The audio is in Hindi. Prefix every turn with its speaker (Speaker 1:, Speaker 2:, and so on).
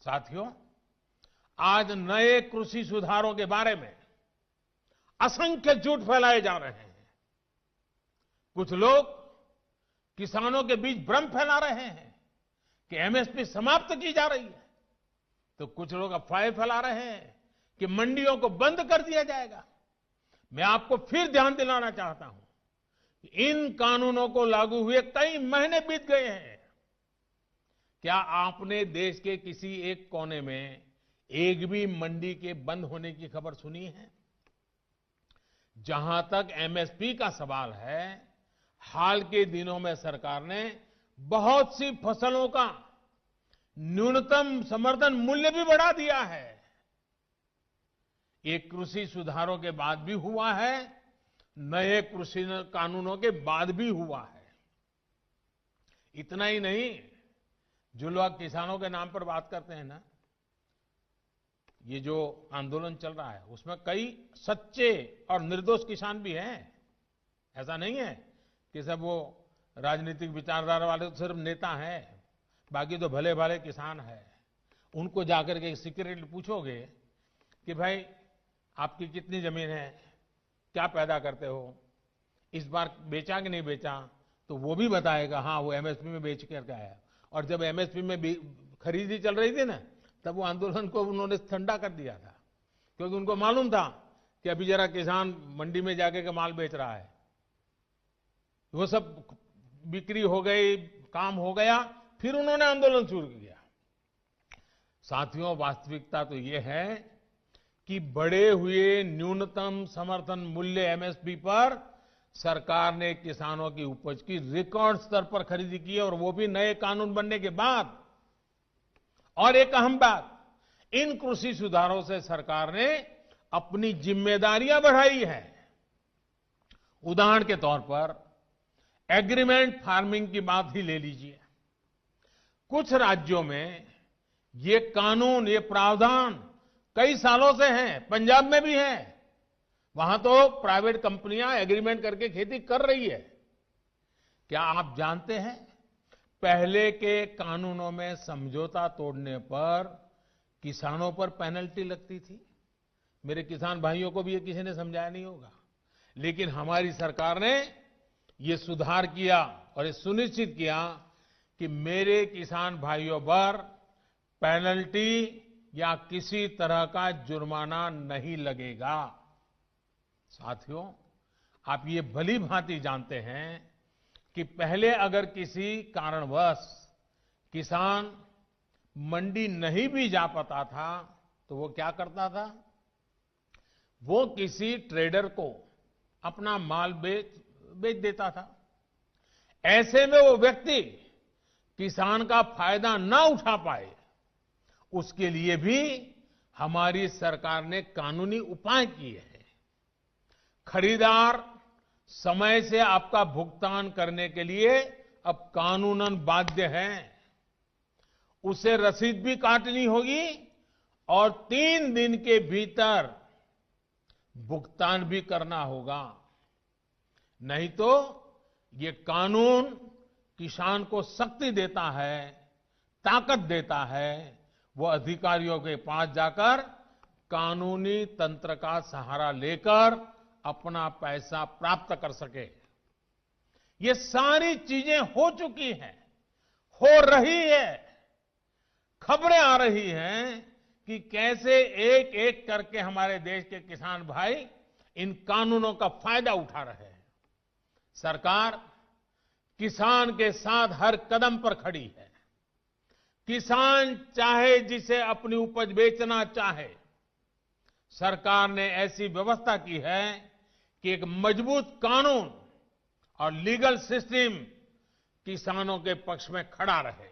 Speaker 1: साथियों, आज नए कृषि सुधारों के बारे में असंख्य झूठ फैलाए जा रहे हैं। कुछ लोग किसानों के बीच भ्रम फैला रहे हैं कि एमएसपी समाप्त की जा रही है, तो कुछ लोग अफवाहें फैला रहे हैं कि मंडियों को बंद कर दिया जाएगा। मैं आपको फिर ध्यान दिलाना चाहता हूं कि इन कानूनों को लागू हुए कई महीने बीत गए हैं। क्या आपने देश के किसी एक कोने में एक भी मंडी के बंद होने की खबर सुनी है? जहां तक एमएसपी का सवाल है, हाल के दिनों में सरकार ने बहुत सी फसलों का न्यूनतम समर्थन मूल्य भी बढ़ा दिया है। ये कृषि सुधारों के बाद भी हुआ है, नए कृषि कानूनों के बाद भी हुआ है। इतना ही नहीं, जो लोग किसानों के नाम पर बात करते हैं ना, ये जो आंदोलन चल रहा है उसमें कई सच्चे और निर्दोष किसान भी हैं। ऐसा नहीं है कि सब वो राजनीतिक विचारधारा वाले तो सिर्फ नेता हैं, बाकी तो भले भाले किसान हैं। उनको जाकर के सीक्रेटली पूछोगे कि भाई आपकी कितनी जमीन है, क्या पैदा करते हो, इस बार बेचा कि नहीं बेचा, तो वो भी बताएगा हाँ वो एमएसपी में बेच करके आया। और जब एमएसपी में खरीदी चल रही थी ना, तब वो आंदोलन को उन्होंने ठंडा कर दिया था, क्योंकि उनको मालूम था कि अभी जरा किसान मंडी में जाके के माल बेच रहा है। वो सब बिक्री हो गई, काम हो गया, फिर उन्होंने आंदोलन शुरू किया। साथियों, वास्तविकता तो ये है कि बढ़े हुए न्यूनतम समर्थन मूल्य एमएसपी पर सरकार ने किसानों की उपज की रिकॉर्ड स्तर पर खरीदी की है, और वो भी नए कानून बनने के बाद। और एक अहम बात, इन कृषि सुधारों से सरकार ने अपनी जिम्मेदारियां बढ़ाई है। उदाहरण के तौर पर एग्रीमेंट फार्मिंग की बात ही ले लीजिए। कुछ राज्यों में ये कानून, ये प्रावधान कई सालों से हैं, पंजाब में भी है। वहां तो प्राइवेट कंपनियां एग्रीमेंट करके खेती कर रही है। क्या आप जानते हैं, पहले के कानूनों में समझौता तोड़ने पर किसानों पर पेनल्टी लगती थी। मेरे किसान भाइयों को भी ये किसी ने समझाया नहीं होगा, लेकिन हमारी सरकार ने ये सुधार किया और ये सुनिश्चित किया कि मेरे किसान भाइयों पर पेनल्टी या किसी तरह का जुर्माना नहीं लगेगा। साथियों, आप ये भली भांति जानते हैं कि पहले अगर किसी कारणवश किसान मंडी नहीं भी जा पाता था, तो वो क्या करता था? वो किसी ट्रेडर को अपना माल बेच देता था। ऐसे में वो व्यक्ति किसान का फायदा ना उठा पाए, उसके लिए भी हमारी सरकार ने कानूनी उपाय किए हैं। खरीदार समय से आपका भुगतान करने के लिए अब कानूनन बाध्य है। उसे रसीद भी काटनी होगी और 3 दिन के भीतर भुगतान भी करना होगा। नहीं तो ये कानून किसान को शक्ति देता है, ताकत देता है, वो अधिकारियों के पास जाकर कानूनी तंत्र का सहारा लेकर अपना पैसा प्राप्त कर सके। ये सारी चीजें हो चुकी हैं, हो रही है। खबरें आ रही हैं कि कैसे एक एक करके हमारे देश के किसान भाई इन कानूनों का फायदा उठा रहे हैं। सरकार किसान के साथ हर कदम पर खड़ी है। किसान चाहे जिसे अपनी उपज बेचना चाहे, सरकार ने ऐसी व्यवस्था की है कि एक मजबूत कानून और लीगल सिस्टम किसानों के पक्ष में खड़ा रहे।